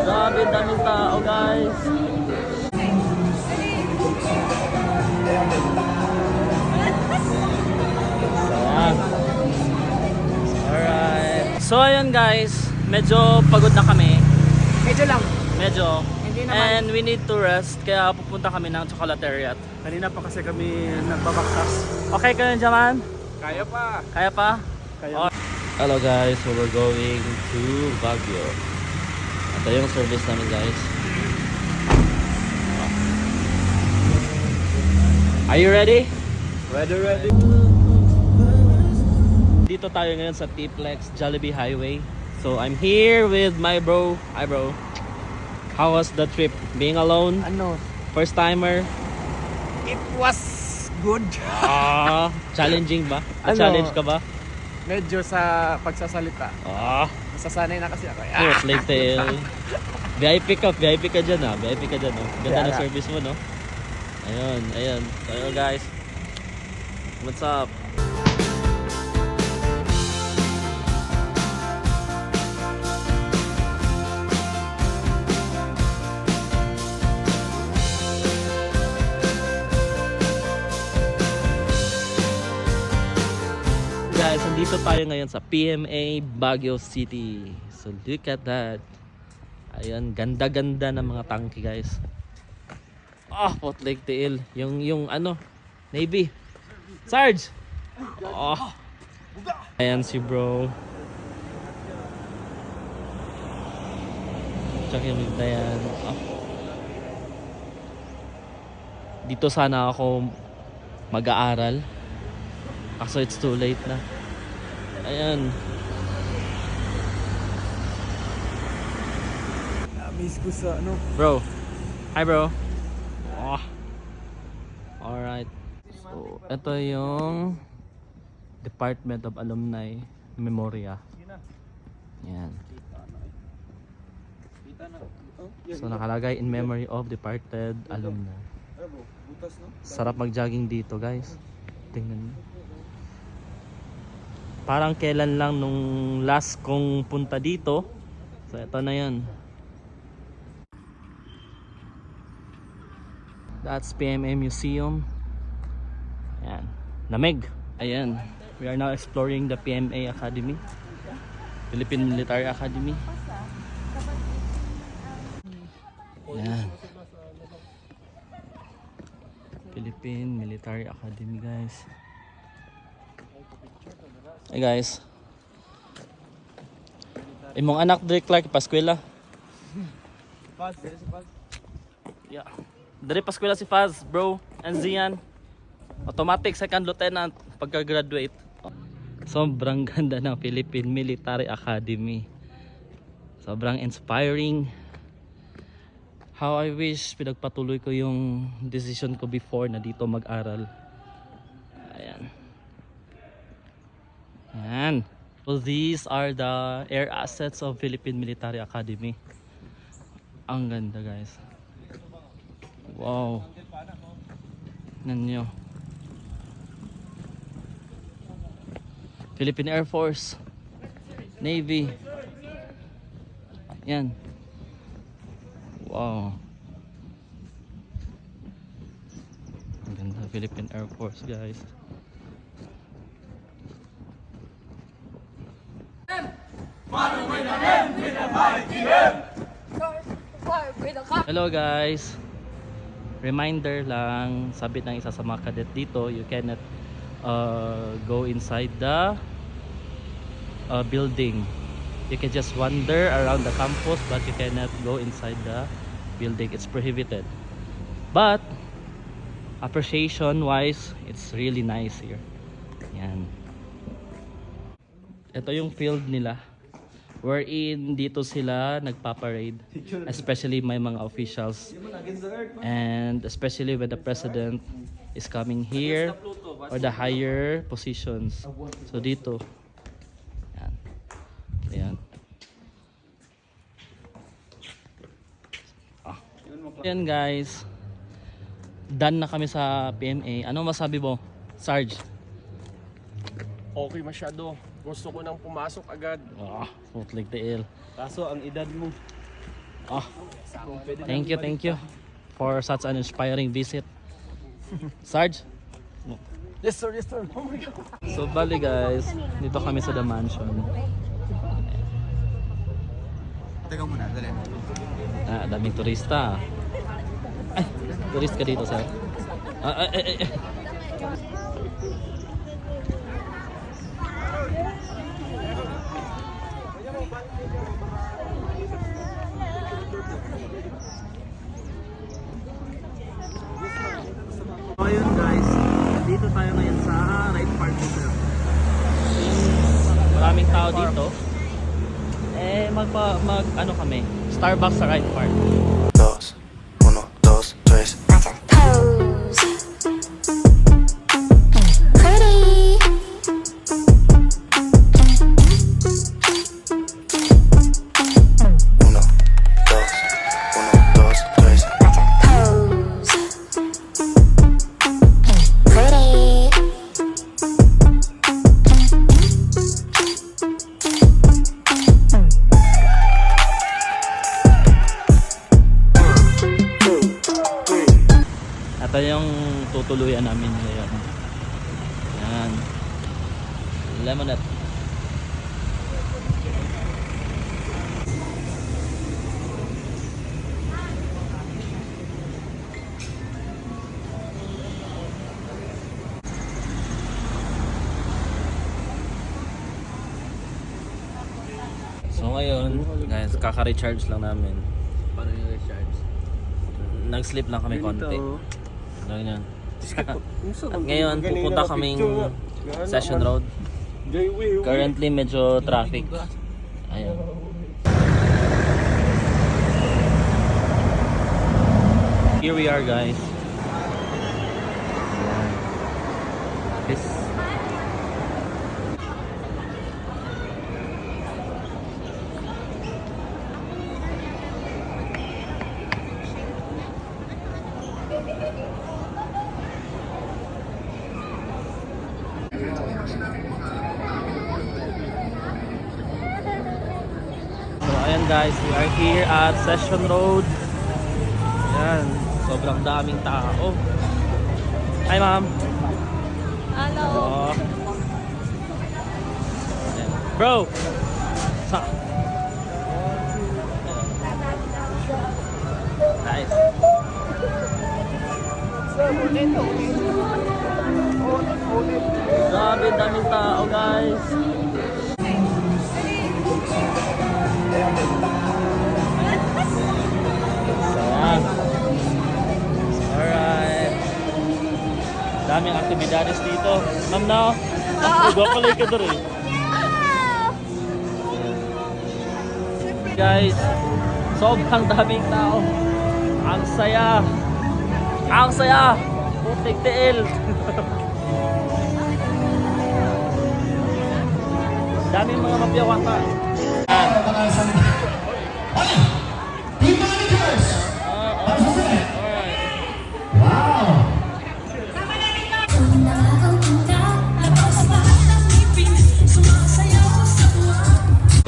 Grabe, daming tao guys. Ayan. Alright. So ayun guys, medyo pagod na kami. Medyo lang. Medyo. Hindi naman. And we need to rest, kaya pupunta kami ng Chocolateria. Kanina pa kasi kami nagbabaktas. Okay ka na dyan, man? Kaya pa. Kaya pa? Kaya. Hello guys, so we're going to Baguio. Ito yung service namin guys. Are you ready? Ready. Dito tayo ngayon sa T-Plex Jollibee Highway. So I'm here with my bro. Hi bro. How was the trip? Being alone? Ano? First timer? It was good. Challenging ba? Ano? Challenge ka ba? Medyo sa pagsasalita. Nasasanay na kasi ako. Yes, like tail. VIP ka dyan ah. VIP ka dyan oh. Ganda Kaya ng nga. service mo no? Ayun. So ayun guys. What's up? Guys, nandito tayo ngayon sa PMA Baguio City. So look at that. Ayan, ganda-ganda ng mga tangke guys. Pot Lake Tail. Yung ano, Navy. Sarge! Ayan si bro. Tsaka yung Dayan. Dito sana ako mag-aaral. Kaso it's too late na. Ayan. Na-miss ko sa ano. Bro. Hi bro. Alright. So, ito yung Department of Alumni Memoria. Yan. So nakalagay in memory of departed alumni. Sarap mag-jogging dito guys. Tingnan niyo. Parang kailan lang nung last kong punta dito. So ito na yan. That's PMA Museum. Ayan. Lamig. Ayan. We are now exploring the PMA Academy. Philippine Military Academy. Ayan. Philippine Military Academy guys. Hey guys. Imong anak Dre Clark paskwela. Yeah. Dre paskwela si Faz, bro, and Zian. Automatic second lieutenant pagka-graduate. Sobrang ganda ng Philippine Military Academy. Sobrang inspiring. How I wish pinagpatuloy ko yung decision ko before na dito mag-aral. Ayan. Ayan. So these are the air assets of Philippine Military Academy. Ang ganda guys. Wow. Nanyo. Philippine Air Force, Navy. Yan. Wow. Ang ganda, Philippine Air Force guys. Hello guys. Reminder lang, sabi ng isa sa mga cadet dito, you cannot go inside the building. You can just wander around the campus, but you cannot go inside the building. It's prohibited. But appreciation wise, it's really nice here. Yan. Ito yung field nila, wherein dito sila nagpaparade, especially may mga officials, and especially when the president is coming here or the higher positions. So dito. Yan. Ayan. Ayan guys. Done na kami sa PMA. Anong masabi mo, Sarge? Okay masyado. Gusto ko nang pumasok agad. Like the L. Kaso ang edad mo. Oh, thank you for such an inspiring visit. Sarge? Yes sir, yes sir. Oh my God. So bali guys, dito kami sa The Mansion. Teka muna, dali. Daming turista. Ay, turist ka dito, sir. Ay. So ayun guys, dito tayo ngayon sa Ride Park dito. Maraming tao dito. Ano kami, Starbucks sa Ride Park. Dos, uno, dos, tres. Pose. Pretty. Uno, dos, tres. Pose. Pretty. Ito yung tutuluyan namin ngayon. Yan. Lemonade. So ngayon, guys, kaka-recharge lang namin. Paano yung recharge? Nag-sleep lang kami konti. Ganyan. At ngayon, pupunta kaming Session Road. Currently, medyo traffic. Ayan. Here we are, guys. Ayan. This. So ayan guys, we are here at Session Road. Ayan, sobrang daming tao. Hi ma'am. Hello. Oh. Ayan. Bro. Sa. Nice. Grabe, daming tao guys. Ayan. Alright. Daming aktibidades dito. Ma'am na. Huwag pala ka doon eh. Guys, sobrang daming tao. Ang saya. Ang saya. Putik tiil. Daming mga mapiyawaka.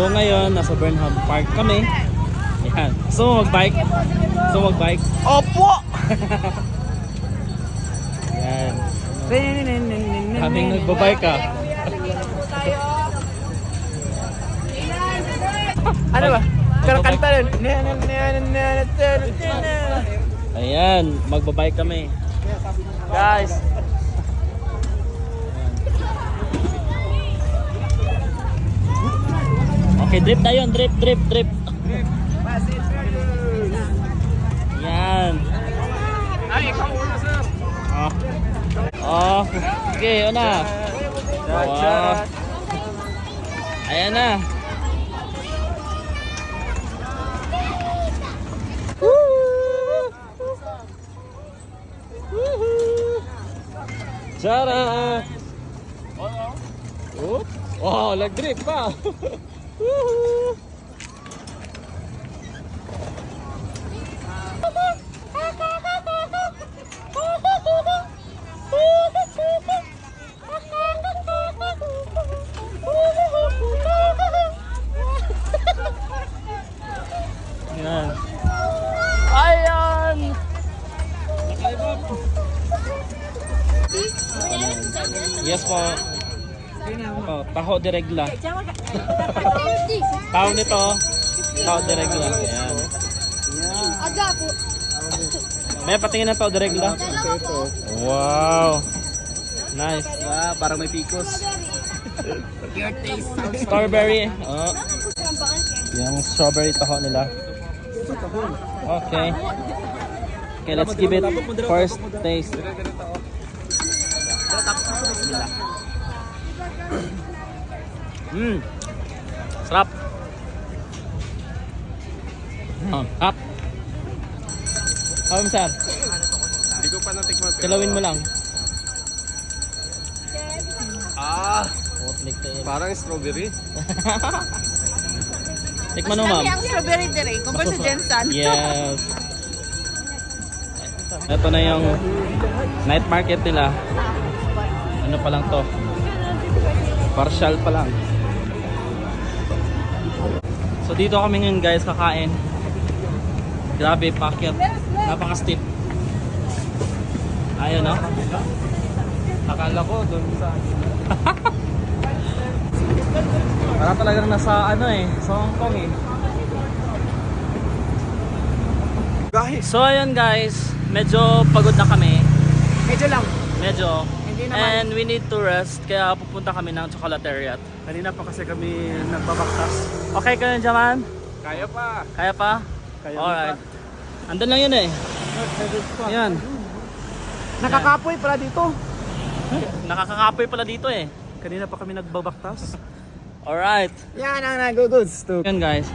So ngayon, nasa Burnham Park kami. Yan. So mag-bike. Opo! Yan. Kaming nagbabike ka. Ano ba? Pero kanta rin. Ayan, magbabike kami. Guys. Okay, drip tayo. Drip. Yan. Ay, ikaw una sir. Oh. Okay, una. Oh. Ayan na. Tara! Oh, wow, nag-drip pa! Woohoo! Yan. Ayan! Yes po. Oh, taho de regla. Taho nito. Taho de regla. Ayan. Aga po. May patingin ng taho de regla. Wow. Nice. Wow, parang may pikos. Strawberry. Oh. Yung strawberry taho nila. Okay. Okay, let's give it first taste. Sarap. Hap. Ano sir? Hindi ko pa natikman. Kilawin mo lang. Parang strawberry. Tikman mo ma'am. Ang strawberry dire, compare sa Jensen. Yes. Ito na yung night market nila. Ano pa lang to? Partial pa lang. So dito kami ngayon guys kakain. Grabe packet. Napaka-steep. Ayun no? Akala ko doon sa... Para talagang nasa ano eh, sa Hong Kong eh. Guys, So ayun guys, medyo pagod na kami. medyo lang. Medyo. Hindi naman. And we need to rest kaya pupunta kami ng Chocolateria. Kanina pa kasi kami nagbabaktas. Okay ka na dyan man? Kaya pa. Kaya pa? Kaya Alright. Andun lang yun eh. Ayan. Nakakapoy pala dito. Nakakakapoy pala dito eh. Kanina pa kami nagbabaktas. Alright. Yan ang nag-goods to. Yan guys.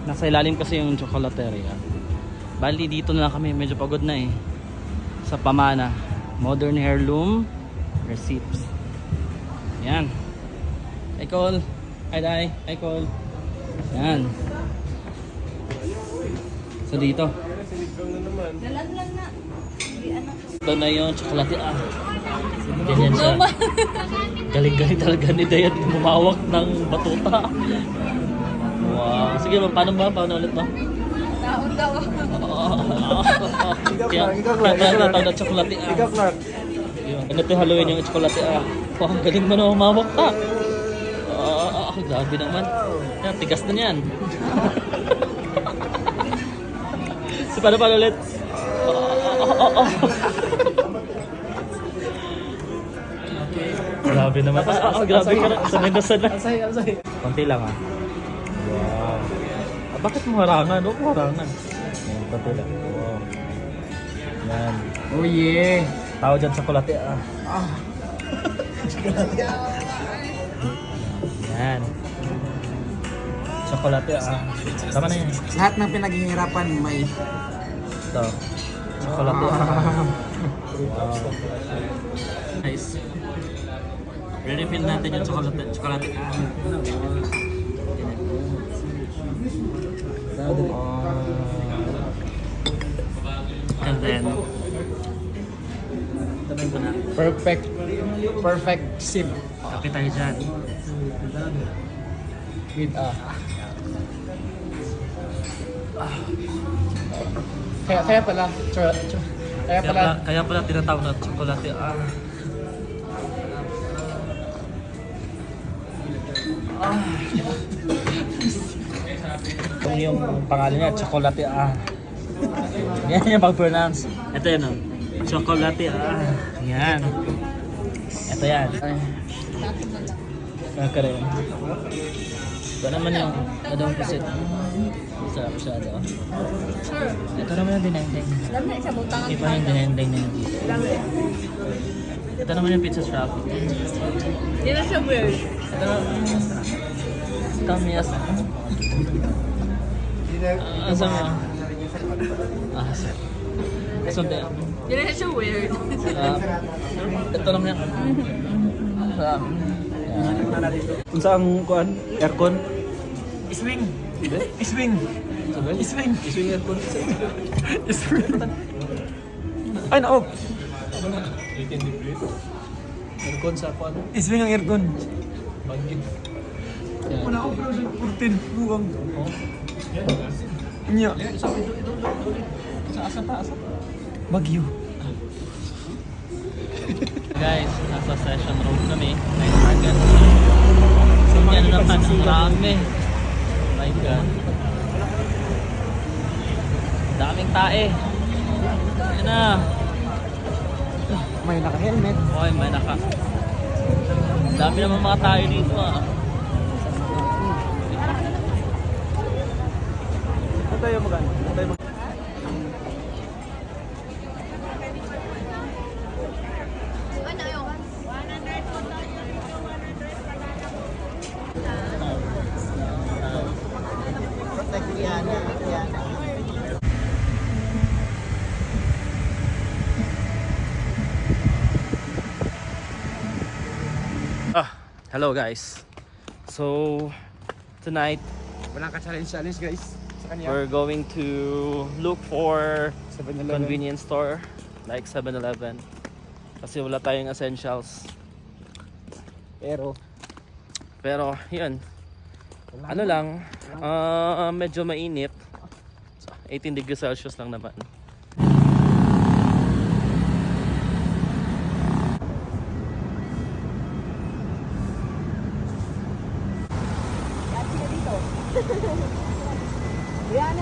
Nasa ilalim kasi yung Chocolateria. Bali dito na lang kami, medyo pagod na eh. Sa Pamana. Modern Heirloom Receipts. Yan. Hi Cole. Hi Dai. Hi Cole. Yan. So dito. Ito na yung Chocolateria. Ganyan siya. Galing-galing talaga ni Dayan lumawak ng batuta. Wow. Sige, paano ba? Paano ulit ba? Taon daw. Kaya tawag na tsokolate ah. Ikaw, Clark. Ano ito haluin yung tsokolate ah. Wow, ang galing mo na humawak ka. Grabe naman. Yan, tigas na yan. So, paano ulit? Grabe naman. Grabe ka na. Sanay na sanay. Asay. Konti lang ah. Wow. Bakit mo harangan? Huwag mo harangan. Yan, konti lang. Wow. Yan. Oh yeah. Tao dyan tsokolate ah. Yan. Tsokolate ah. Tama na yan. Lahat ng pinaghihirapan may... Ito. Tsokolate ah. Wow. Nice. Re-refill natin yung tsokolate ah. And then, tabi ko na. Perfect sip. Okay tayo dyan. With Kaya pala. Kaya pala tinatawag na tsokolate ah. Yung pangalan niya, Chocolate ah. Yan yung pag-pronounce. Ito yun oh. Chocolate ah. Yan. Ito yan. Kakaroon. Ito naman yung adong pusit. Sarap siya ito. Ito naman yung dinendeng. Alam na, isa butangan. Iba yung dinendeng na yun dito. Ito naman yung pizza strap. Hindi na siya weird. Ito Kamyas. Asa mo? Sunday. Hindi na siya weird. Ito naman yan. Kung saan kuan? Aircon? Iswing. Iswing. Iswing. Iswing aircon. Iswing. Ay, naog. 18 degrees. Aircon sa kuan? Iswing ang aircon. Bagyo. Wala ako pero 14. Luwang. Nya. Bagyo. Guys, nasa session room kami. Night market. So, yan naman ang rami. Oh my God. Daming tae. Yan na. May naka-helmet. Oy, may naka. Dami naman mga tayo dito ah. Ito tayo magano. Hello guys. So tonight Walang ka-challenge guys. Sa kanya. we're going to look for 7-Eleven. convenience store like 7-Eleven kasi wala tayong essentials. Pero yun, ano lang, medyo mainit. 18 degrees Celsius lang naman. Ayan.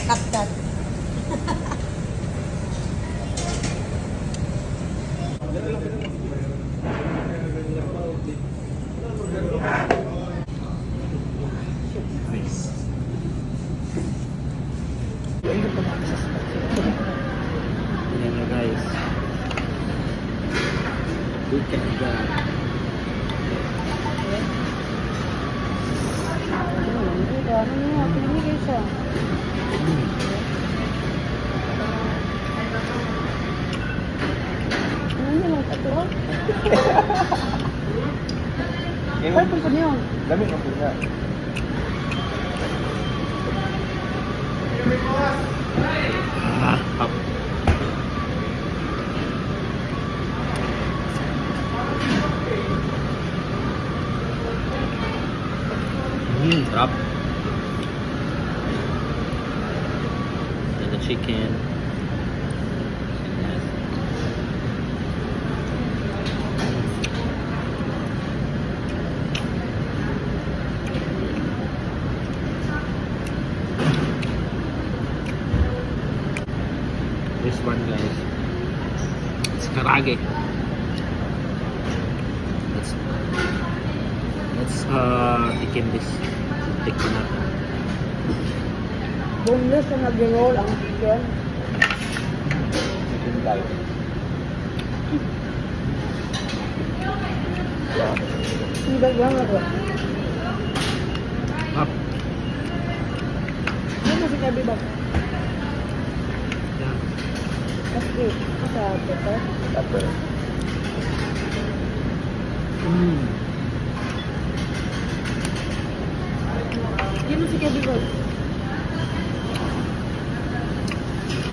Kaptat. Ayan na guys. Look at that. Dami ka po na. Up. Sarap. Then the chicken. This one guys, it's karage. Let's tikim this. Tikman natin. Boneless na nag-roll ang chicken. Hindi ba lang ako? Up. Ano si Kabi ba? Yeah. Kasi sa pepper. Hindi mo si Kabi ba?